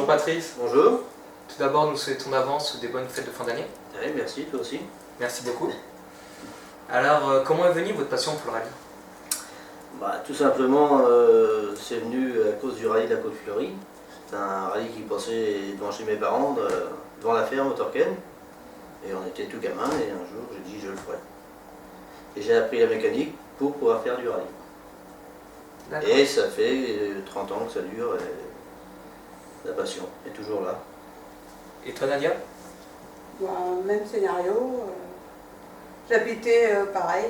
Bonjour Patrice. Bonjour. Tout d'abord, nous souhaitons d'avance des bonnes fêtes de fin d'année. Oui, merci, toi aussi. Merci beaucoup. Alors, comment est venue votre passion pour le rallye? Tout simplement, c'est venu à cause du rallye de la Côte-Fleurie. C'est un rallye qui passait devant chez mes parents, devant la ferme au Torquem. Et on était tout gamin et un jour j'ai dit je le ferai. Et j'ai appris la mécanique pour pouvoir faire du rallye. Et ça fait 30 ans que ça dure et la passion est toujours là. Et toi Nadia? Même scénario. J'habitais pareil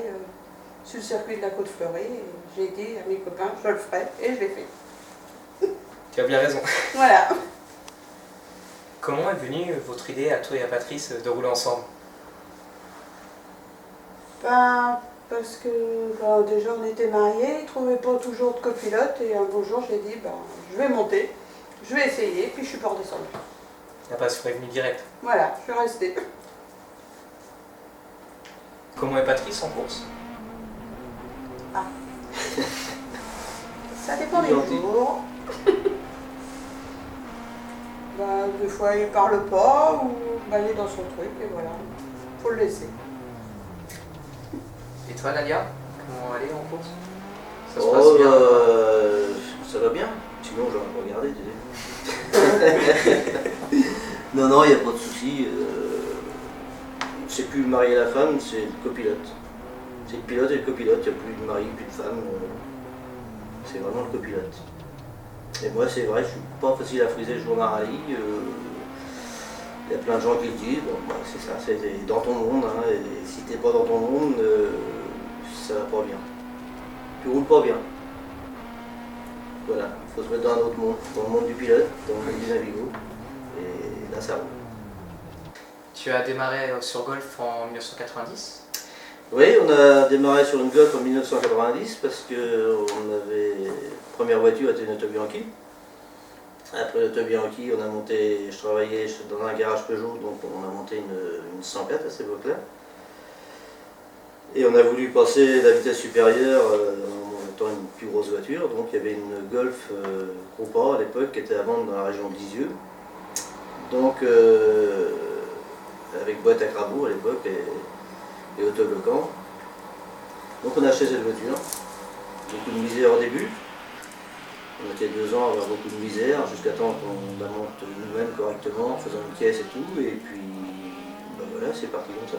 sur le circuit de la Côte-Fleurie et j'ai dit à mes copains je le ferai et je l'ai fait. Tu as bien raison. Voilà. Comment est venue votre idée à toi et à Patrice de rouler ensemble? Parce que déjà on était mariés, ils ne trouvaient pas toujours de copilote et un beau jour j'ai dit je vais monter, je vais essayer, puis je suis pas redescendue. La passion est venue direct. Voilà, je suis restée. Comment est Patrice en course? Ça dépend des jours. Des fois il parle pas ou il est dans son truc et voilà, faut le laisser. Et toi Nadia? Comment aller en course? Ça se passe bien? Ça va bien, sinon j'aurais pas regardé. Non, il n'y a pas de souci. C'est plus le mari et la femme, c'est le copilote. C'est le pilote et le copilote, il n'y a plus de mari, plus de femme. C'est vraiment le copilote. Et moi c'est vrai, je suis pas facile à friser le jour d'un rallye. Il y a plein de gens qui le disent, c'est ça, c'est dans ton monde, hein, et si t'es pas dans ton monde, ça va pas bien. Tu roules pas bien. Voilà, il faut se mettre dans un autre monde, dans le monde du pilote, dans le monde du navigo, et là ça roule. Tu as démarré sur Golf en 1990? Oui, on a démarré sur une Golf en 1990 parce que la première voiture était une Auto Bianchi. Après l'Auto Bianchi, on a monté, je travaillais dans un garage Peugeot, donc on a monté une 104 à cette époque-là. Et on a voulu passer la vitesse supérieure en mettant une plus grosse voiture, donc il y avait une Golf Groupe A à l'époque qui était à vendre dans la région d'Isieux. Donc avec boîte à crabot à l'époque et autobloquant. Donc on a acheté cette voiture, beaucoup de misère au début. On était 2 ans à avoir beaucoup de misère, jusqu'à temps qu'on la monte nous-mêmes correctement, en faisant une caisse et tout, et puis voilà, c'est parti comme ça.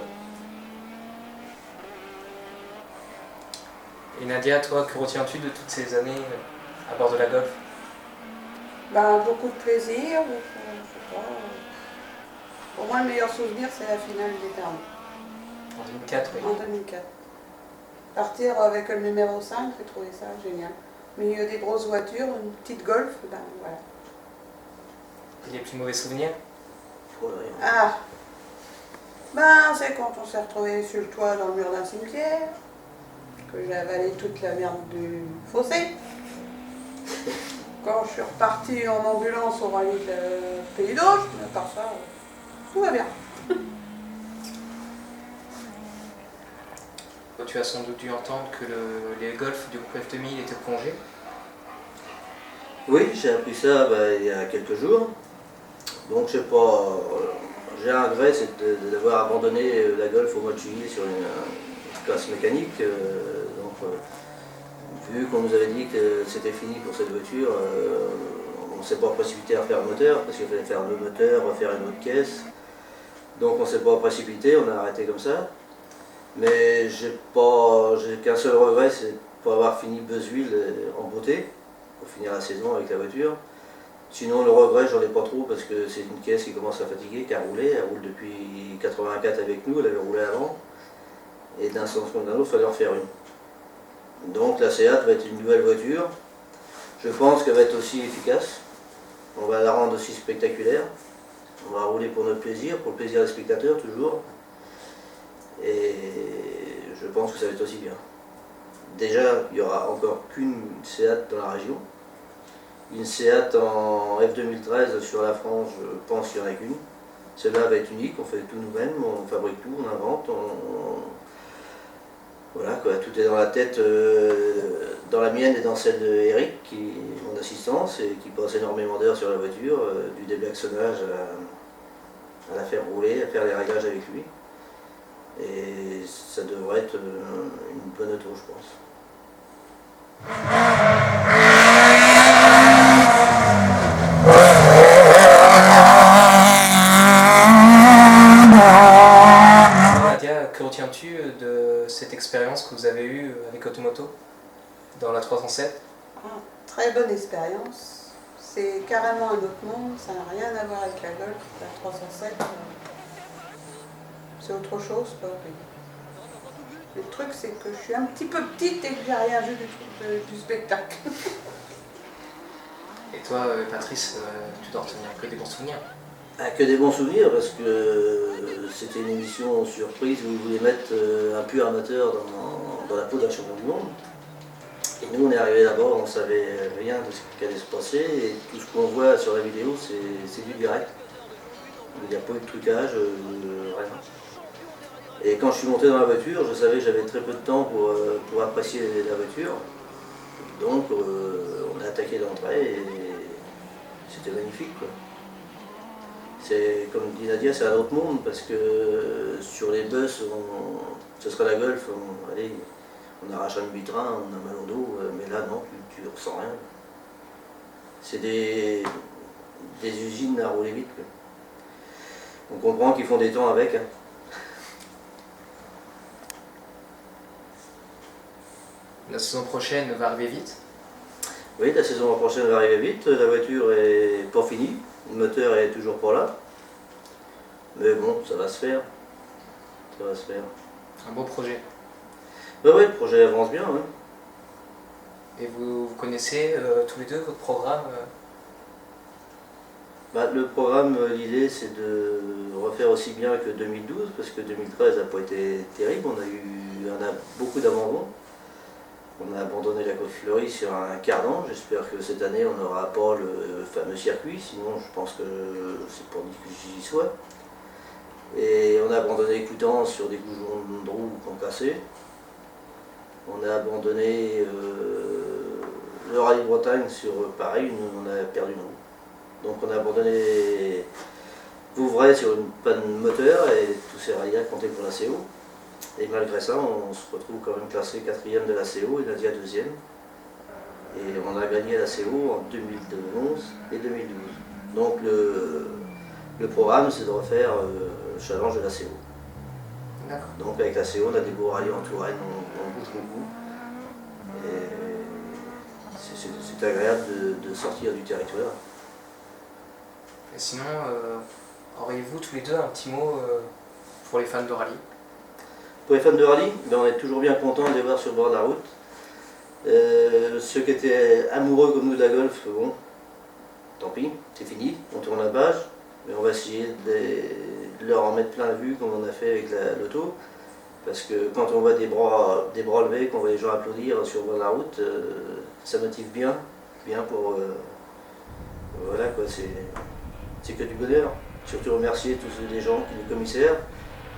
Et Nadia, toi, que retiens-tu de toutes ces années à bord de la Golf? Beaucoup de plaisir. Je sais pas. Pour moi, le meilleur souvenir, c'est la finale des Termes. En 2004, oui. En 2004. Partir avec le numéro 5, j'ai trouvé ça génial. Au milieu des grosses voitures, une petite Golf, voilà. Et les plus mauvais souvenirs? C'est quand on s'est retrouvé sur le toit dans le mur d'un cimetière, que j'ai avalé toute la merde du fossé. Quand je suis repartie en ambulance au rallye de Pays d'Auge, mais à part ça, tout va bien. Tu as sans doute dû entendre que les Golf du groupe F2000 étaient prolongés. Oui, j'ai appris ça il y a quelques jours. Donc je sais pas, j'ai un regret, c'est d'avoir abandonné la Golf au mois de juillet sur une classe mécanique. Vu qu'on nous avait dit que c'était fini pour cette voiture, on ne s'est pas précipité à faire le moteur, parce qu'il fallait faire le moteur, refaire une autre caisse. Donc on ne s'est pas précipité, on a arrêté comme ça. Mais j'ai qu'un seul regret, c'est de ne pas avoir fini Beuzeville en beauté, pour finir la saison avec la voiture. Sinon le regret, j'en ai pas trop, parce que c'est une caisse qui commence à fatiguer, qui a roulé. Elle roule depuis 84 avec nous, elle avait roulé avant. Et d'un sens comme d'un autre, il fallait en faire une. Donc la Seat va être une nouvelle voiture. Je pense qu'elle va être aussi efficace. On va la rendre aussi spectaculaire. On va rouler pour notre plaisir, pour le plaisir des spectateurs toujours. Et je pense que ça va être aussi bien. Déjà, il n'y aura encore qu'une Seat dans la région. Une Seat en F2013 sur la France, je pense qu'il n'y en a qu'une. Celle-là va être unique, on fait tout nous-mêmes, on fabrique tout, on invente, voilà quoi, tout est dans la tête dans la mienne et dans celle de Eric, qui est mon assistant, et qui passe énormément d'heures sur la voiture, du déklaxonnage à la faire rouler, à faire les réglages avec lui. Et ça devrait être une bonne auto, je pense. Nadia, que retiens-tu de cette expérience que vous avez eue avec Automoto dans la 307? Très bonne expérience. C'est carrément un autre monde, ça n'a rien à voir avec la Golf, la 307. C'est autre chose, quoi. Le truc, c'est que je suis un petit peu petite et que j'ai rien vu du spectacle. Et toi, Patrice, tu dois retenir que des bons souvenirs? Ah, que des bons souvenirs, parce que c'était une émission surprise où ils voulaient mettre un pur amateur dans la peau d'un champion du monde. Et nous, on est arrivés là-bas, on ne savait rien de ce qui allait se passer, et tout ce qu'on voit sur la vidéo, c'est du direct. Il n'y a pas eu de trucage, rien. Et quand je suis monté dans la voiture, je savais que j'avais très peu de temps pour apprécier la voiture. Donc on a attaqué d'entrée et c'était magnifique, quoi. C'est, comme dit Nadia, c'est un autre monde parce que sur les bus, ce sera la Golf, on arrache un demi-train, on a mal au dos, mais là non, tu ressens rien. C'est des usines à rouler vite, quoi. On comprend qu'ils font des temps avec. Hein. La saison prochaine va arriver vite? Oui, la saison prochaine va arriver vite, la voiture est pas finie, le moteur est toujours pas là. Mais bon, ça va se faire. Ça va se faire. Un beau projet. Ben oui, le projet avance bien. Ouais. Et vous connaissez tous les deux votre programme Bah, le programme, l'idée c'est de refaire aussi bien que 2012, parce que 2013 n'a pas été terrible, on a beaucoup d'abandons. On a abandonné la Côte-Fleurie sur un cardan, j'espère que cette année on n'aura pas le fameux circuit, sinon je pense que c'est pour dire que j'y sois. Et on a abandonné Coutances sur des goujons de roues qu'on cassait. On a abandonné le Rallye Bretagne sur pareil, on a perdu une roue. Donc on a abandonné Vouvray sur une panne moteur et tous ces rallyes comptaient pour la CO. Et malgré ça, on se retrouve quand même classé 4e de la CO et Nadia 2e. Et on a gagné la CO en 2011 et 2012. Donc le programme, c'est de refaire le challenge de la CO. D'accord. Donc avec la CO, on a des beaux rallyes en Touraine, on bouge beaucoup. Et c'est agréable de sortir du territoire. Et sinon, auriez-vous tous les deux un petit mot pour les fans de rallye? Pour les fans de rallye, ben on est toujours bien contents de les voir sur le bord de la route. Ceux qui étaient amoureux comme nous de la Golf, bon, tant pis, c'est fini, on tourne la page, mais on va essayer de leur en mettre plein la vue comme on a fait avec l'auto. Parce que quand on voit des bras levés, qu'on voit les gens applaudir sur le bord de la route, ça motive bien pour... voilà quoi, c'est que du bonheur. Surtout remercier tous les gens, les commissaires,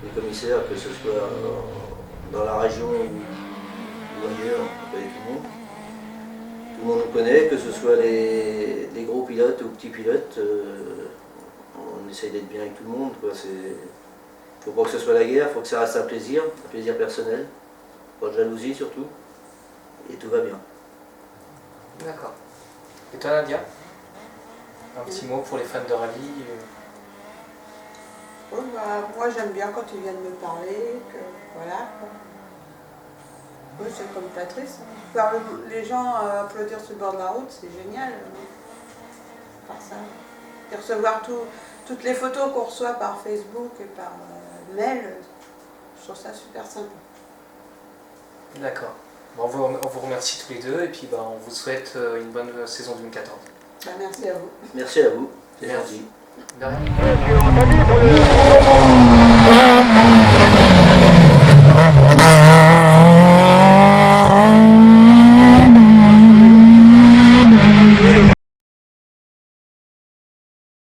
que ce soit dans la région ou ailleurs, on connaît tout le monde. Tout le monde nous connaît, que ce soit les gros pilotes ou petits pilotes, on essaye d'être bien avec tout le monde. Il ne faut pas que ce soit la guerre, il faut que ça reste un plaisir personnel, pas de jalousie surtout, et tout va bien. D'accord. Et toi Nadia? Un petit mot pour les fans de rallye Oh, bah, moi j'aime bien quand ils viennent me parler, que voilà. Oui, c'est comme Patrice. Voir les gens applaudir sur le bord de la route, c'est génial. Par ça. Et recevoir toutes les photos qu'on reçoit par Facebook et par mail, je trouve ça super sympa. D'accord. Bon, on vous remercie tous les deux et puis on vous souhaite une bonne saison 2014. Bah, merci à vous. Merci à vous, c'est Merci. gentil. De rien.